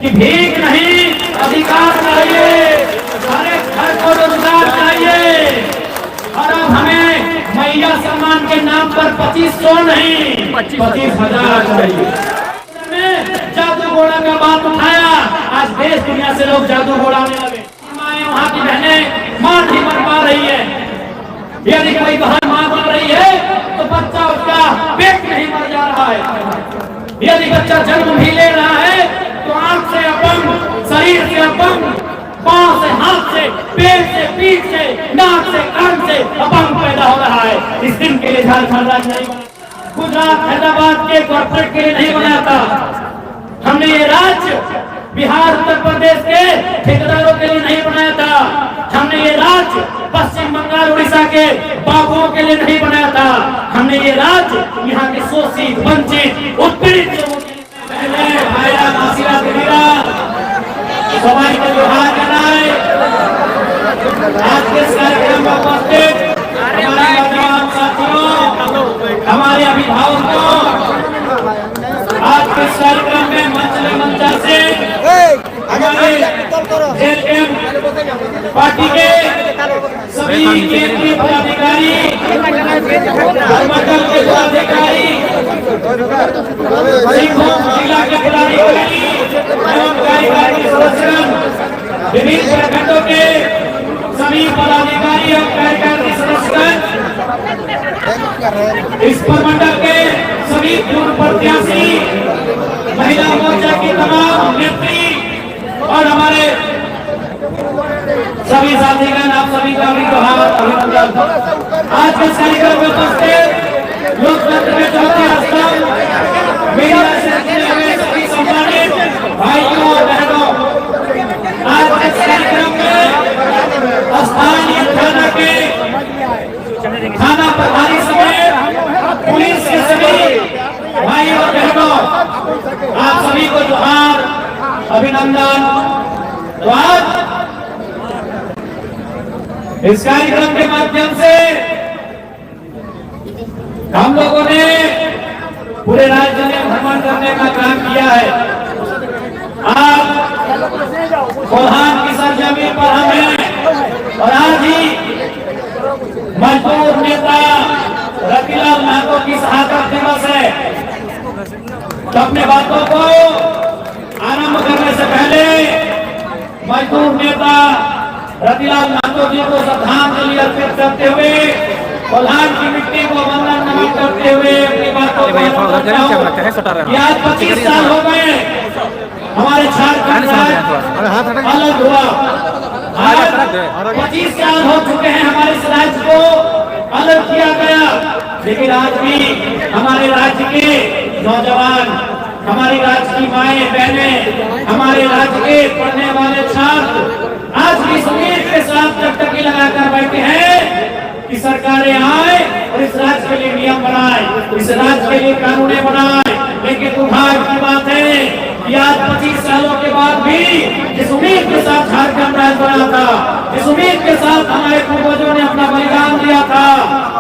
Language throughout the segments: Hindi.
भीख नहीं, अधिकार चाहिए। हर एक घर को रोजगार चाहिए। और अब हमें मैया सम्मान के नाम पर 2500 नहीं 25,000 चाहिए। जादू घोड़ा का बात उठाया, आज देश दुनिया से लोग जादू घोड़ा आने लगे। वहाँ की बहनें मां नहीं बन पा रही है। यदि कोई बहन मां बन रही है तो बच्चा उसका पेट नहीं मर जा रहा है। यदि बच्चा जन्म भी ले रहा है तो आंख से अपंग, शरीर से अपंग, पांव से, हाथ से, पैर से, पीठ से, नाक से, कान से अपंग पैदा हो रहा है। इस दिन के लिए झारखंड राज्य नहीं बना, गुजरात हैदराबाद के कॉर्पोरेट के लिए नहीं बनाया था। हमने ये राज्य बिहार उत्तर प्रदेश के ठेकेदारों के लिए नहीं बनाया था। हमने ये राज्य पश्चिम बंगाल उड़ीसा के बाबुओं के लिए नहीं बनाया था। हमने ये राज्य यहाँ के शोषित, वंचित, उत्पीड़ित लोगों के लिए पहले भाईरा आशीर्वाद देगा। सवाई का जोहार कराए। आज के कार्यक्रम में उपस्थित हमारे नौजवान साथियों, हमारे अभिभावकों, आज के कार्यक्रम में मंच से हमारे जेएलएम पार्टी के सभी केंद्रीय पदाधिकारी, धर्मकल के पदाधिकारी, जिला के पदाधिकारी एवं कार्यकारी सदस्य, विभिन्न प्रखंडों के सभी पदाधिकारी और कार्यकारी सदस्य, इस प्रमंडल के सभी पूर्व प्रत्याशी, महिला मोर्चा की तमाम नेत्री और हमारे सभी साथीगण, आप सभी का भी अभिनंदन। आज के कार्यक्रम में उपस्थित लोकतंत्र के चौथे स्तंभ, मीडिया से जुड़े हुए सभी सम्मानित भाइयों और बहनों, आज के कार्यक्रम में स्थानीय थाना के थाना प्रभारी समेत पुलिस के सभी भाई और बहनों, आप सभी को जोहार, अभिनंदन। तो आज इस कार्यक्रम के माध्यम से हम लोगों ने पूरे राज्य में भ्रमण करने का काम किया है। आज कोल्हान की सरजमीन पर हम हैं और आज ही मजदूर नेता रतिलाल महतो की शहादत दिवस है। तो अपने बातों को आरंभ करने से पहले मजदूर नेता रतिलाल महतो जी को श्रद्धांजलि अर्पित करते हुए, कोल्हान की मिट्टी को वंदन नमन करते हुए अपनी बातों को आज 25 साल हो गए हमारे झारखंड राज्य अलग हुआ। आज 25 साल हो चुके हैं हमारे इस राज्य को अलग किया गया, लेकिन आज भी हमारे राज्य के नौजवान, हमारे राज्य की माएं बहनें, हमारे राज्य के पढ़ने वाले छात्र आज भी उम्मीद के साथ टकटकी लगाकर बैठे हैं कि सरकारें आए और इस राज्य के लिए नियम बनाए, इस राज्य के लिए कानूनें बनाए। लेकिन दुर्भाग्य की बात है कि आज 25 सालों के बाद भी जिस उम्मीद के साथ झारखंड राज्य बना था, जिस उम्मीद के साथ हमारे पूर्वजों ने अपना बलिदान दिया था,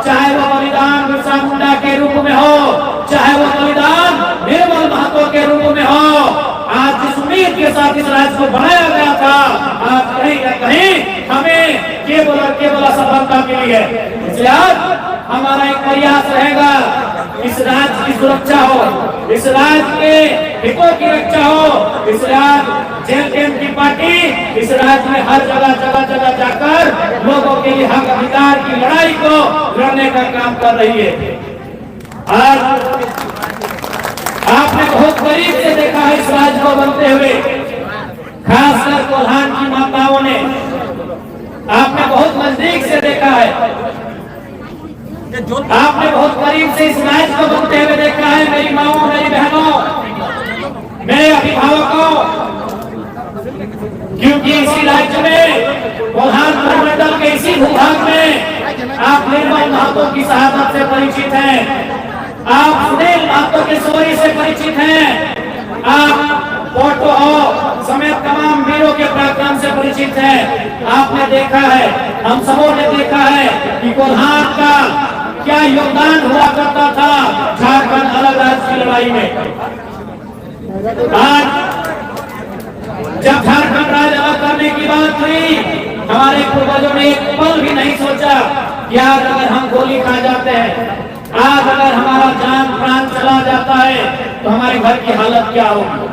चाहे वो बलिदान बिरसा मुंडा के रूप में हो, चाहे वो बलिदान निर्मल महतो के रूप में हो, आज जिस उम्मीद के साथ इस राज्य को बनाया गया था, आज कहीं न कहीं हमें केवल असफलता मिली है। इसलिए आज हमारा एक प्रयास रहेगा, इस राज्य की सुरक्षा हो, इस राज्य के हितों की रक्षा हो। इस राज्य जेएलएम की पार्टी इस राज्य में हर जगह जाकर लोगों के लिए हक अधिकार की लड़ाई को लड़ने का काम कर रही है। आज आपने बहुत करीब से देखा है इस राज्य को बनते हुए, खासकर कोल्हान की माताओं ने आपने बहुत नजदीक से देखा है, आपने बहुत करीब से इस राज्य को बनते हुए देखा है। मेरी माओं, मेरी बहनों, मेरे अभिभावकों, क्योंकि इसी राज्य में कोल्हान प्रमंडल के इसी भूभाग में आप निर्मल महतो की शहादत से परिचित हैं, आप सुनील महतो के शौर्य से परिचित हैं, आप फोटो समेत तमाम वीरों के पराक्रम से परिचित हैं। आपने देखा है, हम सबों ने देखा है कि कोल्हान का क्या योगदान हुआ करता था झारखंड अलग राज्य की लड़ाई में। आज जब झारखंड राज्य अलग करने की बात हुई, हमारे पूर्वजों ने एक पल भी नहीं सोचा कि आज अगर हम गोली खा जाते हैं, आज अगर हमारा जान प्राण चला जाता है तो हमारे घर की हालत क्या होगी।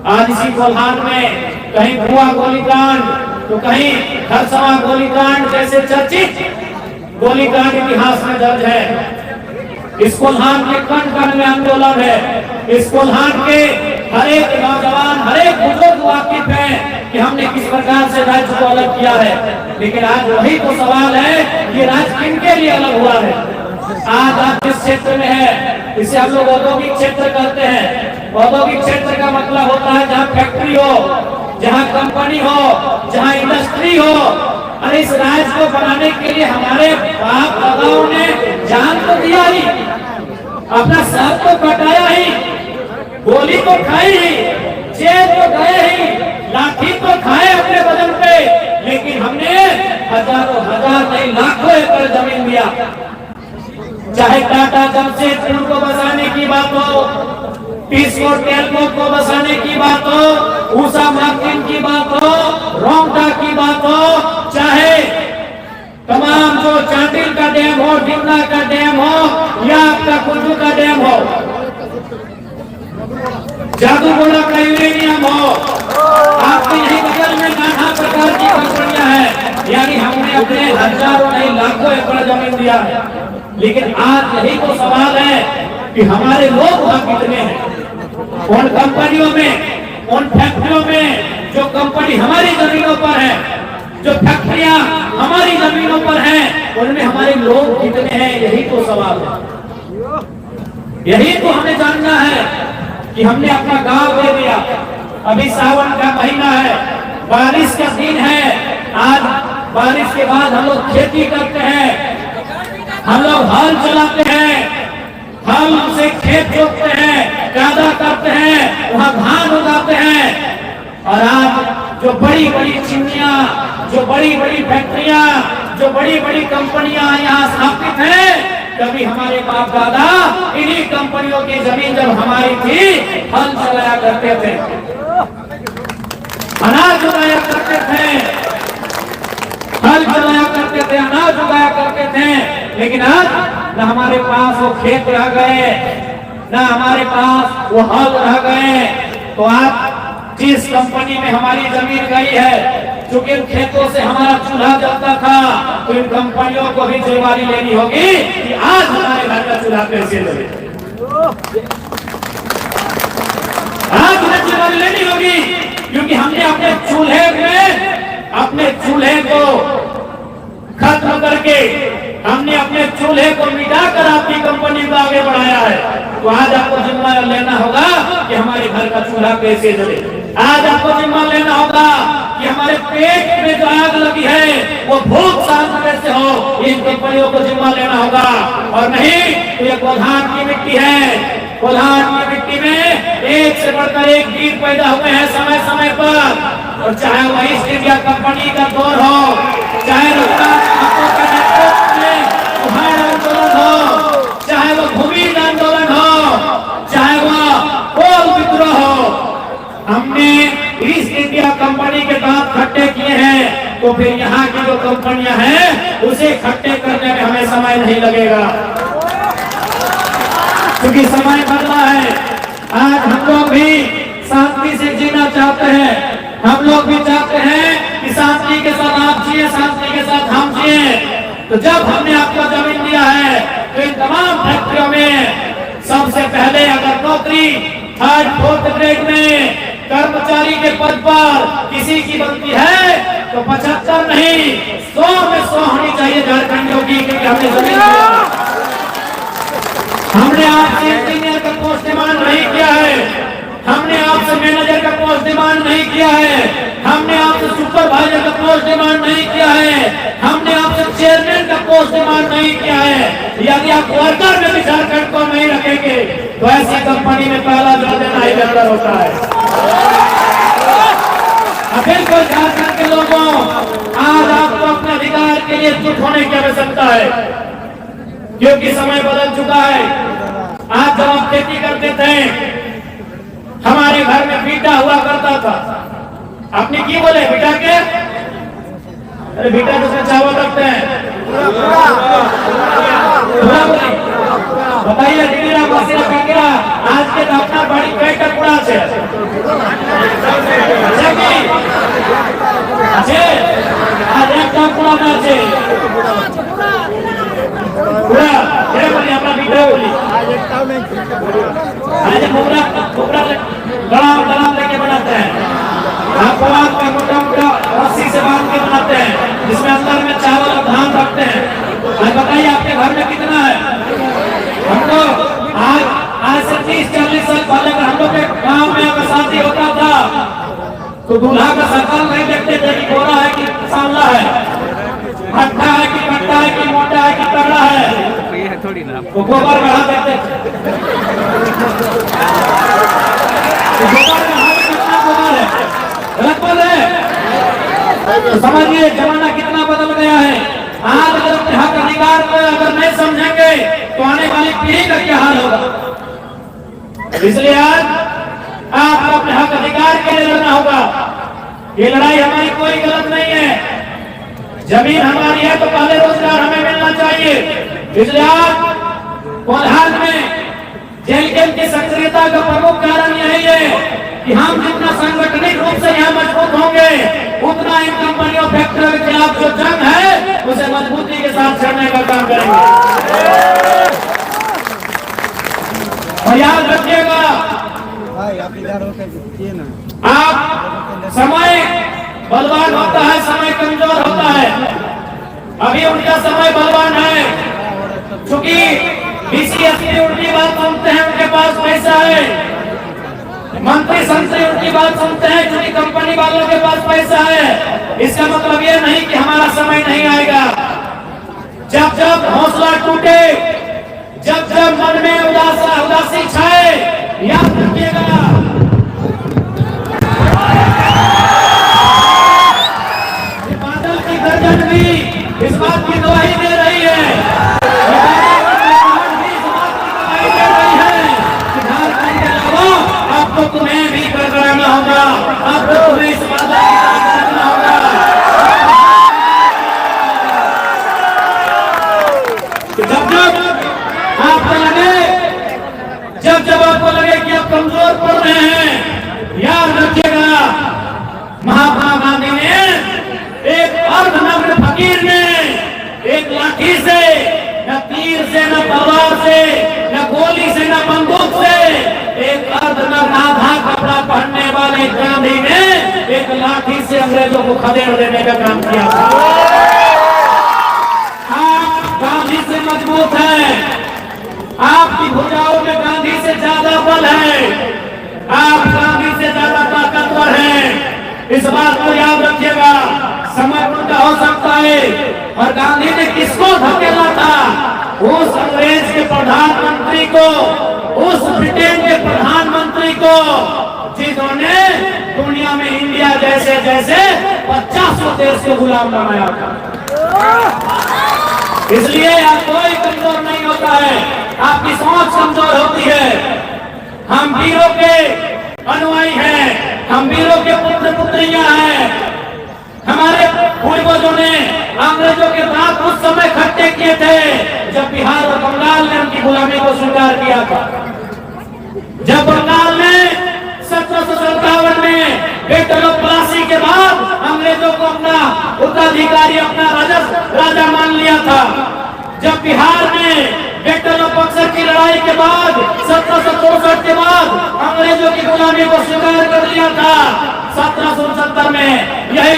आज इसी कोल्हान में कहीं भुआ गोलीकांड तो कहीं खरसवा गोलीकांड जैसे चर्चित गोलीकांड इतिहास में दर्ज है। इस कोल्हान के कण कण में आंदोलन है। इस कोल्हान के हर एक नौजवान, हर एक बुजुर्ग वाकिफ है कि हमने किस प्रकार से राज्य को अलग किया है। लेकिन आज वही तो सवाल है कि राज्य किनके लिए अलग हुआ है। आज आप जिस क्षेत्र में है, इसे हम लोग औद्योगिक क्षेत्र कहते हैं। औद्योगिक क्षेत्र का मतलब होता है जहाँ फैक्ट्री हो, जहाँ कंपनी हो, जहाँ इंडस्ट्री हो। और इस राज्य को बनाने के लिए हमारे बाप दादाओं ने जान तो दिया ही, अपना सर तो कटाया ही, गोली तो खाई ही, जेल तो गए ही, लाठी तो खाए अपने बदन पे। लेकिन हमने हजारों हजार नहीं लाखों एकड़ जमीन दिया। चाहे टाटा जमशेदपुर को बसाने की बात हो, टीसीओ टेल्को को बसाने की बात हो, उषा मार्टिन की बात हो, रोंगटा की बात हो, चाहे तमाम जो चांडिल का डैम हो, डिमना का डैम हो या आपका कुल्लू का डैम हो, जादूगोड़ा का यूरेनियम हो, आपके यही बगल में नाना प्रकार की कंपनियां हैं। यानी हमने अपने हजारों नहीं लाखों एकड़ जमीन दिया है। लेकिन आज यही तो सवाल है कि हमारे लोग वहां कितने हैं। उन कंपनियों में, उन फैक्ट्रियों में जो कंपनी हमारी जमीनों पर है, जो फैक्ट्रियां हमारी जमीनों पर हैं, उनमें हमारे लोग कितने हैं, यही तो सवाल है। यही तो हमें जानना है कि हमने अपना गांव दे दिया। अभी सावन का महीना है, बारिश का दिन है। आज बारिश के बाद हम लोग खेती करते हैं, हम लोग हल चलाते हैं, हल से खेत जोतते हैं, कादा करते हैं, वहां धान उगाते हैं। और आज जो बड़ी बड़ी चिमनियां, जो बड़ी बड़ी फैक्ट्रियां, जो बड़ी बड़ी कंपनियां यहाँ स्थापित हैं, कभी हमारे बाप दादा इन्हीं कंपनियों की जमीन जब हमारी थी, हल चलाया करते थे, अनाज उगाया करते थे, हल चलाया करते थे, अनाज उगाया करते थे। लेकिन आज न हमारे पास वो खेत रह गए, न हमारे पास वो हल रह गए। तो आज जिस कंपनी में हमारी जमीन गई है, चूंकि इन खेतों से हमारा चूल्हा जलता था, तो इन कंपनियों को भी जिम्मेदारी लेनी होगी कि आज हमारे घर का चूल्हा कैसे जले। आज हमें जिम्मेदारी लेनी होगी, क्योंकि हमने अपने चूल्हे को खत्म करके, हमने अपने चूल्हे को मिटाकर आपकी कंपनी को आगे बढ़ाया है। तो आज आपको जिम्मा लेना होगा कि हमारे घर का चूल्हा कैसे जले। आज आपको जिम्मा लेना होगा कि हमारे पेट में जो आग लगी है वो भूख शांत कैसे हो। इन कंपनियों को जिम्मा लेना होगा। और नहीं तो ये कोल्हान की मिट्टी है, कोल्हान की मिट्टी में एक से बढ़कर एक वीर पैदा हुए हैं समय समय पर। और चाहे वह ईस्ट इंडिया कंपनी का दौर हो, चाहे आंदोलन हो, चाहे वो भूमि आंदोलन हो, चाहे वह कोल विद्रोह हो, हमने ईस्ट इंडिया कंपनी के दांत खट्टे किए हैं। तो फिर यहाँ की जो कंपनियां हैं उसे खट्टे करने में हमें समय नहीं लगेगा, क्योंकि समय बदला है। आज हम लोग भी शांति से जीना चाहते हैं, हम लोग भी चाहते हैं कि शांति के साथ आप जिए, शांति के साथ हम जिए। तो जब हमने आपको जमीन दिया है तो इन तमाम फैक्ट्रियों में सबसे पहले अगर नौकरी 3rd 4th ग्रेड में कर्मचारी के पद पर किसी की बनती है तो 75 नहीं 100 में 100 होनी चाहिए झारखंडियों की, क्योंकि हमने जमीन दिया। हमने आपसे इंजीनियर का पोस्ट डिमांड नहीं किया है, हमने आपसे मैनेजर का पोस्ट डिमांड नहीं किया है, हमने आपसे सुपरवाइजर का पोस्ट डिमांड नहीं किया है, हमने आपसे चेयरमैन का पोस्ट डिमांड नहीं किया है। यदि आप वर्कर में भी झारखंड को नहीं रखेंगे तो ऐसी कंपनी में पहला जोड़ देना ही बेहतर होता है। बिल्कुल झारखंड के लोगों, आज आपको अपने अधिकार के लिए चुप होने की आवश्यकता है, क्योंकि समय बदल चुका है। आज जब आप खेती करते थे, हमारे घर में पीटा हुआ करता था, आपने की बोले बेटा के? अरे बेटा जिसमें चावल रखते हैं पूरा बोले। बताइए टीरा मसीरा कांगड़ा आज के अपना बड़ी पेट का पूरा है। अच्छे आज एक काम पूरा ना अच्छे पूरा ये बोली अपना बेटा बोली आज मोगरा मोगरा गलाम लेके बनाते हैं। आपको आज का मोटा मोटा रस्सी से बांध के बनाते हैं जिसमें अंदर में चावल और धान रखते हैं। आज बताइए आपके घर में कितना है? हमको आज से 30-40 साल पहले हम लोग के गांव में अगर शादी होता था तो दूल्हा का शक्ल नहीं देखते थे कि गोरा है कि सांवला है, हट्टा है कि कट्टा है कि मोटा है कि तगड़ा है, थोड़ी ना वो गोबर बढ़ा देते थे। गोबर का हाल कितना गोबर है, गलत बोल है। समझिए जमाना कितना बदल गया है। आज अगर अपने हक अधिकार को अगर नहीं समझेंगे तो आने वाली पीढ़ी का क्या हाल होगा। इसलिए आज आपको अपने हक अधिकार के लिए लड़ना होगा। ये लड़ाई हमारी कोई गलत नहीं है। जमीन हमारी है तो पहले रोजगार हमें मिलना चाहिए। इसलिए आज कोल्हार में जेल की सक्रियता का प्रमुख कारण यही है कि हम जितना सांगठनिक रूप से यहाँ मजबूत होंगे उतना इन कंपनियों फैक्ट्रियों के खिलाफ जो जंग है उसे मजबूती के साथ छेड़ने का काम करेंगे। और याद रखिएगा आप समय बलवान होता है, समय कमजोर होता है। अभी उनका समय बलवान है क्योंकि बीसीएसपी उनकी बात सुनते हैं, उनके पास पैसा है। मंत्री संतरी उनकी बात सुनते हैं क्योंकि कंपनी वालों के पास पैसा है। इसका मतलब ये नहीं कि हमारा समय नहीं आएगा। जब जब हौसला टूटे, जब जब मन में उदासी छाए, याद रखिएगा बादल की गर्जन भी इस बात की गवाही दे रही है, आपको तुम्हें भी करना होगा, आपको तुम्हें इस बात करना होगा। जब आपको लगे कि आप कमजोर पड़ रहे हैं, याद रखिएगा महात्मा गांधी ने एक अर्धनग्न फकीर ने एक लाठी से, न तीर से, न तलवार से, न गोली से, न बंदूक से, एक अर्धनग्न आधा कपड़ा पहनने वाले गांधी ने एक लाठी से अंग्रेजों को खदेड़ देने का काम किया था। आप गांधी से मजबूत हैं, आपकी भुजाओं में गांधी से ज्यादा बल है, आप गांधी से ज्यादा ताकतवर हैं। इस बात को याद रखिएगा। समय उनका हो सकता है और गांधी ने किसको धकेला था? उस अंग्रेज के प्रधानमंत्री को, उस ब्रिटेन के प्रधानमंत्री को जिन्होंने दुनिया में इंडिया जैसे 50 देश के गुलाम बनाया था। इसलिए आप कोई कमजोर नहीं होता है, आपकी सोच कमजोर होती है। हम वीरों के अनुयायी हैं, हम वीरों के पुत्र पुत्रियां हैं। हमारे पूर्वजों ने अंग्रेजों के साथ उस समय खट्टे किए थे जब बिहार और बंगाल ने उनकी गुलामी को स्वीकार किया था। जब बंगाल ने 1757 में बैटल ऑफ प्लासी के बाद अंग्रेजों को अपना उत्तराधिकारी, अपना राजा मान लिया था। जब बिहार ने बैटल ऑफ बक्सर की लड़ाई के बाद 1764 के बाद अंग्रेजों की गुलामी को स्वीकार कर लिया था। 1769 में यही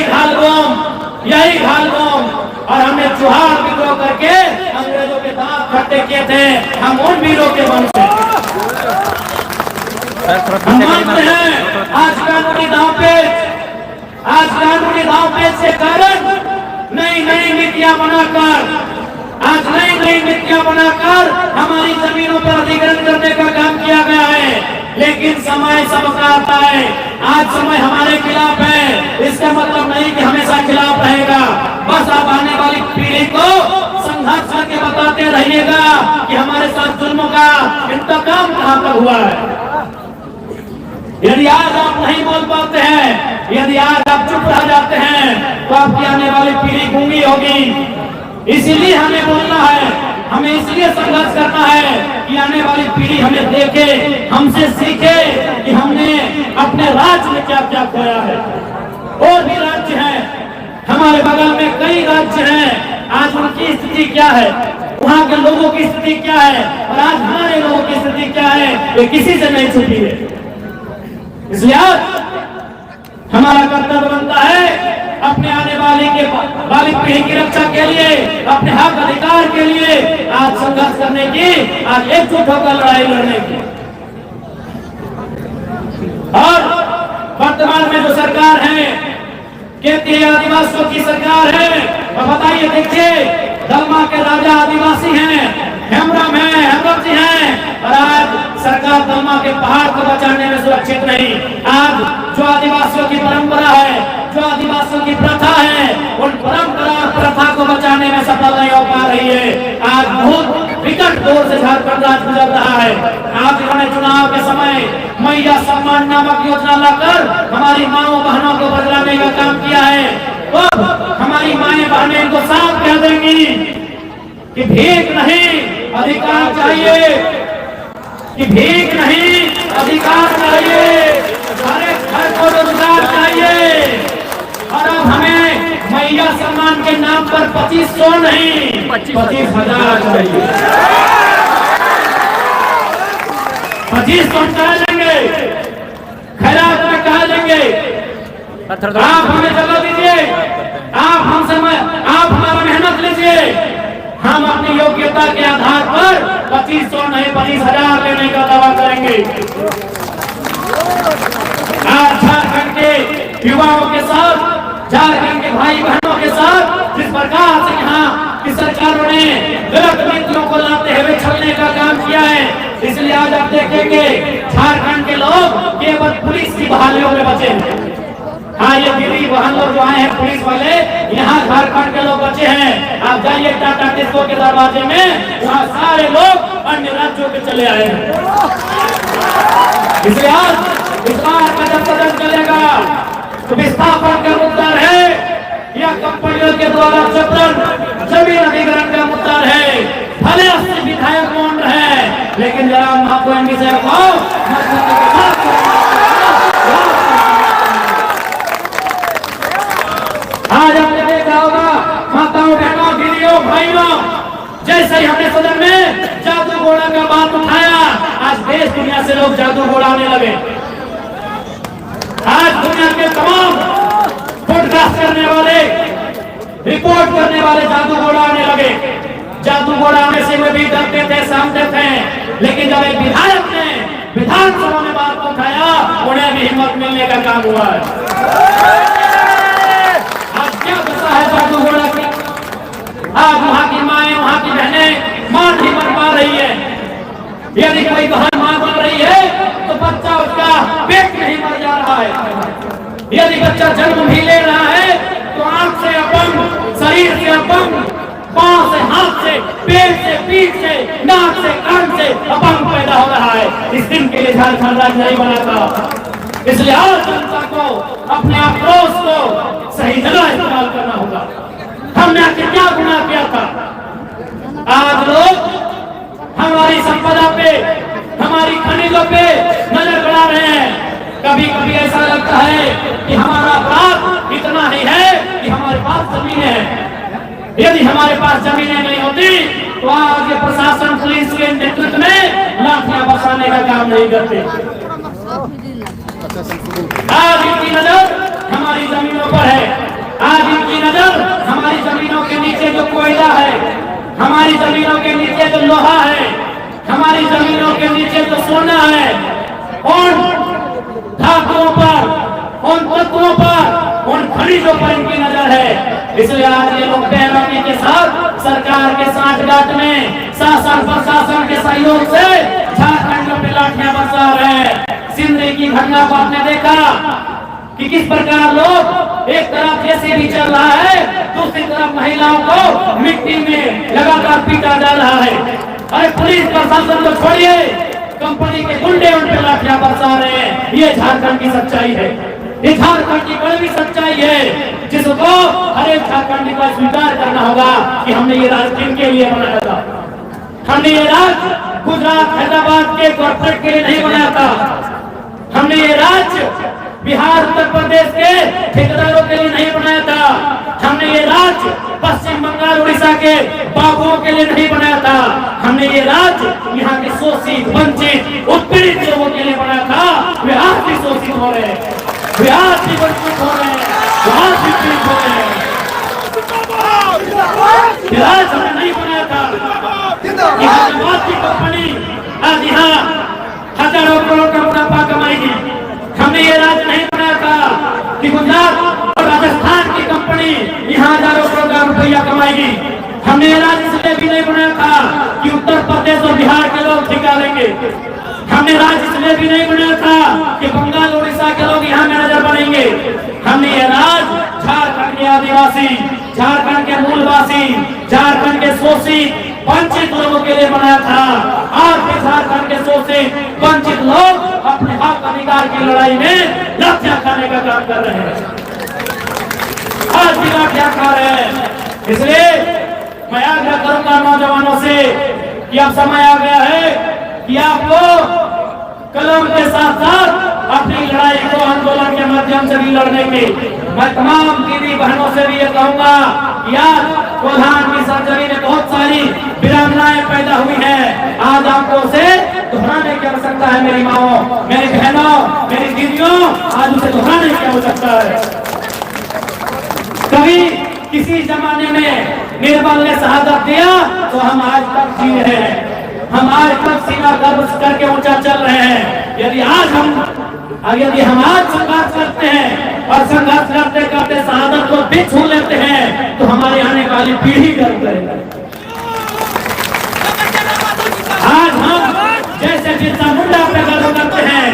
ढालगोम और हमने चुहार विद्रोह करके अंग्रेजों के दांत खट्टे किए थे। हम उन वीरों के वंश हैं। हम मानते हैं आज कानूनी दांवपेच के कारण नई नीतियां बनाकर हमारी जमीनों पर अधिग्रहण करने का काम किया गया है। लेकिन समय सबका आता है। आज समय हमारे खिलाफ है, इसका मतलब नहीं कि हमेशा खिलाफ रहेगा। बस आप आने वाली पीढ़ी को संघर्ष करके बताते रहिएगा कि हमारे साथ जुल्मों का इंतकाम कहां तक हुआ है। यदि आज आप नहीं बोल पाते हैं, यदि आज आप चुप रह जाते हैं तो आपकी आने वाली पीढ़ी गूंगी होगी। इसीलिए हमें बोलना है, हमें इसलिए संघर्ष करना है कि आने वाली पीढ़ी हमें देखे, हमसे सीखे कि हमने अपने राज्य में क्या क्या खोया है। और भी राज्य हैं, हमारे बगल में कई राज्य हैं, आज उनकी स्थिति क्या है, वहाँ के लोगों की स्थिति क्या है और आज हमारे लोगों की स्थिति क्या है, ये किसी से नहीं छुपी है। इसलिए आज हमारा कर्तव्य बनता है अपने आने वाली पीढ़ी की रक्षा के लिए, अपने हक अधिकार के लिए आज संघर्ष करने की, आज एकजुट होकर लड़ाई लड़ने की। और वर्तमान में जो सरकार है, कहती है आदिवासियों की सरकार है, और बताइए देखिए, दलमा के राजा आदिवासी हैं, हेमरम जी हैं, और आज सरकार दलमा के पहाड़ को बचाने में सुरक्षित नहीं। आज जो आदिवासियों की परंपरा है, जो आदिवासियों की प्रथा है, उन परंपरा और प्रथा को बचाने में सफल नहीं हो पा रही है। आज बहुत विकट दौर से झारखंड राज्य गुजर रहा है। आज इन्होंने चुनाव के समय मैया सम्मान नामक योजना लाकर हमारी माओ बहनों को बदलाने का काम किया है। अब हमारी माएं बहनें इनको साफ कह देंगी कि भीख नहीं अधिकार चाहिए, कि भीख नहीं अधिकार चाहिए, हर एक घर को रोजगार चाहिए। और अब हमें मैया सम्मान के नाम पर 2500 नहीं 25,000 चाहिए। 2500 कहा लेंगे, खैरात में कहा लेंगे, आप हमें जगह दीजिए, आप हमारा मेहनत लीजिए, हम अपनी योग्यता के आधार पर 2500 नहीं 25,000 लेने का दावा करेंगे। आज झारखंड के युवाओं के साथ, झारखंड के भाई बहनों के साथ जिस प्रकार से यहाँ की सरकारों ने गलत नीतियों को लाते हुए छलने का काम किया है, इसलिए आज आप देखेंगे झारखंड के लोग केवल पुलिस की बहालियों में बचे हैं। हाँ, ये दीदी बहन लोग जो आए हैं पुलिस वाले, यहाँ झारखंड के लोग बचे हैं। आप जाइए टाटा टिस्को के दरवाजे में, वहाँ सारे लोग अन्य राज्यों के चले आए हैं। इसलिए आज इस बार का जब सदन चलेगा तो विस्थापन का मुद्दा है या कंपनियों के द्वारा जबरन जमीन अधिग्रहण का मुद्दा है। भले 80 विधायक मौन रहे, लेकिन जरा आपको इनकी से आज आपने देखा होगा माताओं बहनों दीदियों भाइयों, जैसे ही हमने सदन में जादू घोड़ा का बात उठाया, आज देश दुनिया से लोग जादू घोड़ा आने लगे। आज दुनिया के तमाम पॉडकास्ट करने वाले, रिपोर्ट करने वाले जादू घोड़ा आने लगे। जादू घोड़ा आने से वे भी डरते थे, सहमते थे, लेकिन जब एक विधायक ने विधानसभा में बात उठाया, उन्हें भी हिम्मत मिलने का काम हुआ है। क्या दशा है जादू घोड़ा की? आज वहाँ की माएं, वहाँ की बहनें मां नहीं बन पा रही है। यदि कोई बहन मां बन रही है तो बच्चा उसका पेट में ही मर जा रहा है। यदि बच्चा जन्म भी ले रहा है तो आंख से अपंग, शरीर से अपंग, पांव से, हाथ से, पेट से, पीठ से, नाक से, कान से अपंग पैदा हो रहा है। इस दिन के लिए झारखंड राज्य नहीं बना था। इसलिए आज जनता को अपने आक्रोश को सही जगह इस्तेमाल करना होगा। हमने आखिर क्या गुनाह किया था? आज लोग हमारी संपदा पे, हमारी खनिजों पे नजर गड़ा रहे हैं। कभी कभी ऐसा लगता है कि हमारा अपराध इतना ही है कि हमारे पास जमीनें हैं। यदि हमारे पास जमीनें नहीं होती तो आज ये प्रशासन पुलिस के नेतृत्व में लाठियां बरसाने का काम नहीं करते। आज इनकी नजर हमारी जमीनों पर है। आज इनकी नजर हमारी जमीनों के नीचे जो कोयला है, हमारी जमीनों के नीचे जो लोहा है, हमारी जमीनों के नीचे जो सोना है, उन धातुओं पर, उन तत्वों पर, उन खनिजों पर इनकी नजर है। इसलिए आज ये लोग बेरहमी के साथ सरकार के सांठगांठ में शासन प्रशासन के सहयोग से झारखंड में लाठियां बरसा रहे हैं। सिंदरी की घटना को आपने देखा कि किस प्रकार लोग एक तरफ जैसे भी चल रहा है, दूसरी तरफ महिलाओं को मिट्टी में लगातार पीटा जा रहा है। अरे पुलिस प्रशासन को छोड़िए, कंपनी के गुंडे उन पे लाठियां बरसा रहे हैं। ये झारखंड की सच्चाई है। ये झारखंड की कड़वी सच्चाई है जिसको हर एक झारखंडी को स्वीकार करना होगा कि हमने ये राज किनके लिए बनाया था। हमने ये राज गुजरात हैदराबाद के कॉर्पोरेट के लिए नहीं बनाया था। हमने ये राज्य बिहार उत्तर प्रदेश के ठेकेदारों के लिए नहीं बनाया था। हमने ये राज्य पश्चिम बंगाल उड़ीसा के बाबुओं के लिए नहीं बनाया था। हमने ये राज्य यहाँ के शोषित वंचित उत्पीड़ित लोगों के लिए बनाया था। वे आज भी शोषित हो रहे हैं, वे आज भी वंचित हो रहे हैं, वे आज भी पीड़ित हो रहे हैं। राज्य हमने नहीं बनाया था। यहाँ की कंपनी आज यहाँ हजारों करोड़ का मुनाफा कमाएगी। हमने ये राज्य नहीं बनाया था कि गुजरात और राजस्थान की कंपनी यहाँ हजारों करोड़ का रुपया कमाएगी। हमने ये राज्य इसलिए भी नहीं बनाया था कि उत्तर प्रदेश और बिहार के लोग ठिका लेंगे। हमने राज्य इसलिए भी नहीं बनाया था कि बंगाल उड़ीसा के लोग यहाँ मैनेजर बनेंगे। हमने ये राज्य झारखंड के आदिवासी, झारखंड के मूलवासी, झारखंड के शोषित वंचित लोगों के लिए बनाया था। आज भी झारखंड के शोषित वंचित लोग अपने हक अधिकार की लड़ाई में लाठियां खाने का काम कर रहे हैं। आज भी लाठियां खा रहे हैं। इसलिए मैं आग्रह करूंगा नौजवानों से कि अब समय आ गया है कि आप लोग कलम के साथ साथ अपनी लड़ाई को आंदोलन के माध्यम से भी लड़ने की। मैं तमाम दीदी बहनों से भी ये कहूंगा कि आज कोल्हान की सरजमी में बहुत सारी वीरांगनाएं पैदा हुई है। आज आपको उसे दोहराने की आवश्यकता है। मेरी माओ, मेरी बहनों, मेरी दीदियों, आज उसे दोहराने की आवश्यकता है। कभी किसी जमाने में निर्मल ने शहादत दिया तो हम आज तक जी रहे हैं। हम आज तक सीमा गर्व करके ऊंचा चल रहे हैं। यदि हम आज संघर्ष करते हैं और संघर्ष करते करते शहादत को भी छू लेते हैं तो हमारी आने वाली पीढ़ी गर्व करेगी। आज हम जैसे बिरसा मुंडा पे गर्व करते हैं,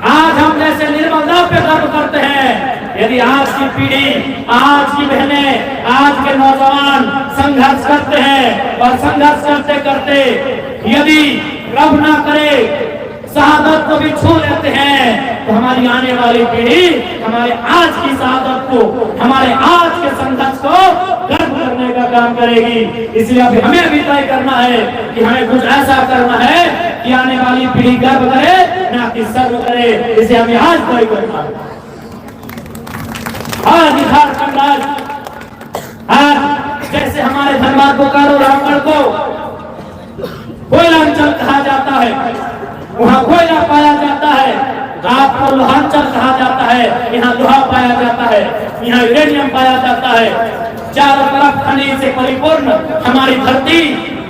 आज हम जैसे निर्मल राव पे गर्व करते हैं। यदि आज की पीढ़ी, आज की बहनें, आज के नौजवान संघर्ष करते हैं और संघर्ष करते करते यदि रब ना करे शहादत को भी छू लेते हैं तो हमारी आने वाली पीढ़ी हमारे आज की शहादत को, हमारे आज के संघर्ष को गर्व करने का काम करेगी। इसलिए अभी हमें भी तय करना है कि हमें कुछ ऐसा करना है कि आने वाली पीढ़ी गर्व करे, ना कि सर्व करे। इसे हमें आज तय करना है। आज झारखंड आज जैसे हमारे धनबाद बोकारो रामगढ़ को कोयलांचल कहा जाता है, वहाँ कोयला पाया जाता है। आपको लोहांचल कहा जाता है, यहाँ लोहा पाया जाता है, यहाँ यूरेनियम पाया जाता है। चारों तरफ खनिज से परिपूर्ण हमारी धरती।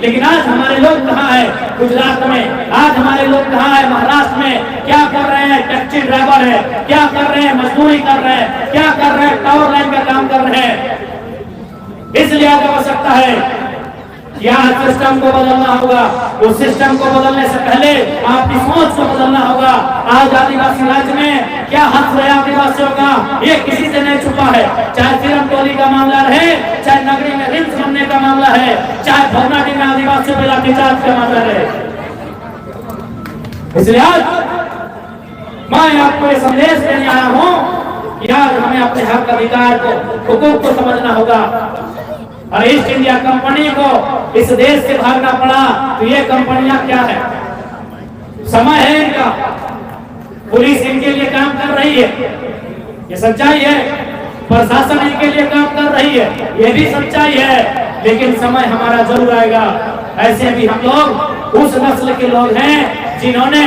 लेकिन आज हमारे लोग कहाँ है? गुजरात में। आज हमारे लोग कहाँ है? महाराष्ट्र में। क्या कर रहे हैं? टैक्सी ड्राइवर है। क्या कर रहे हैं? मजदूरी कर रहे हैं। क्या कर रहे हैं? टावर लाइन का काम कर रहे हैं। इसलिए आज आवश्यकता है कि आज सिस्टम को बदलना होगा। उस सिस्टम को बदलने से पहले आपकी सोच को बदलना होगा। आज आदिवासी राज्य में क्या हक है आदिवासियों का, ये किसी से नहीं छुपा है। चाहे सिरम टोली का मामला रहे, चाहे नगरी में रिम्स बनने का मामला है, चाहे भवनाडी में आदिवासियों पर लाठीचार्ज का मामला रहे। इसलिए आज मैं आपको ये संदेश देने आया हूँ कि आज हमें अपने हक अधिकार को, हुकूक को समझना होगा। और ईस्ट इंडिया कंपनी को इस देश से भागना पड़ा तो ये कंपनियां क्या है? समय है इनका। पुलिस इनके लिए काम कर रही है, ये सच्चाई है। प्रशासन इनके लिए काम कर रही है, ये भी सच्चाई है। लेकिन समय हमारा जरूर आएगा। ऐसे भी हम लोग उस नस्ल के लोग हैं जिन्होंने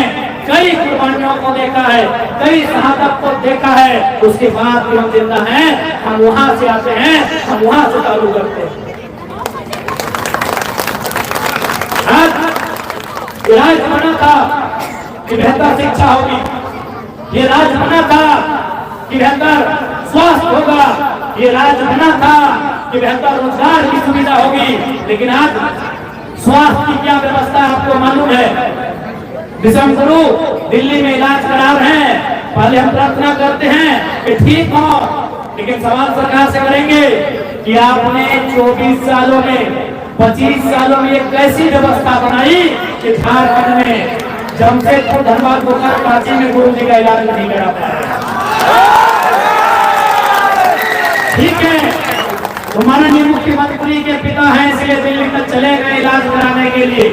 कई कुर्बानियों को देखा है, कई शहादत को देखा है। उसके बाद भी हम जिंदा हैं। हम वहां से आते हैं, हम वहां से चालू करते हैं। आज ये राज्य बना था कि बेहतर शिक्षा होगी। ये राज्य बना था कि बेहतर स्वास्थ्य होगा। ये राज्य बना था कि बेहतर रोजगार की सुविधा होगी। लेकिन आज स्वास्थ्य की क्या व्यवस्था आपको मालूम है? विषम गुरु दिल्ली में इलाज करा रहे हैं। पहले हम प्रार्थना करते हैं कि ठीक हो, लेकिन सवाल सरकार से करेंगे कि आपने 24 सालों में, 25 सालों में एक कैसी व्यवस्था बनाई कि झारखंड में जमशेदपुर, धनबाद, बोकारो, रांची में गुरु जी का इलाज नहीं करा पाया। ठीक है, तो माननीय मुख्यमंत्री के पिता हैं, इसलिए दिल्ली तक चले गए इलाज कराने के लिए।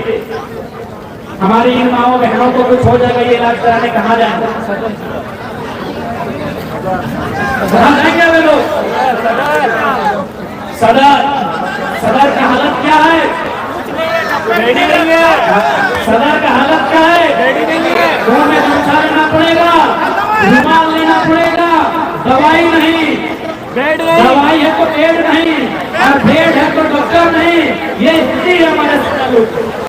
हमारी इन माओ बहनों को कुछ हो जाएगा, ये इलाज कराने कहाँ जाएंगे? कहाँ जाएंगे वे लोग? सदर की हालत क्या है? रेडी नहीं है। सदर का हालत क्या है? रेडी नहीं है। मुंह में गमछा लेना पड़ेगा, रुमाल लेना पड़ेगा, दवाई नहीं, दवाई है तो बेड नहीं, और बेड है तो डॉक्टर नहीं। ये स्थिति है हमारे सदर।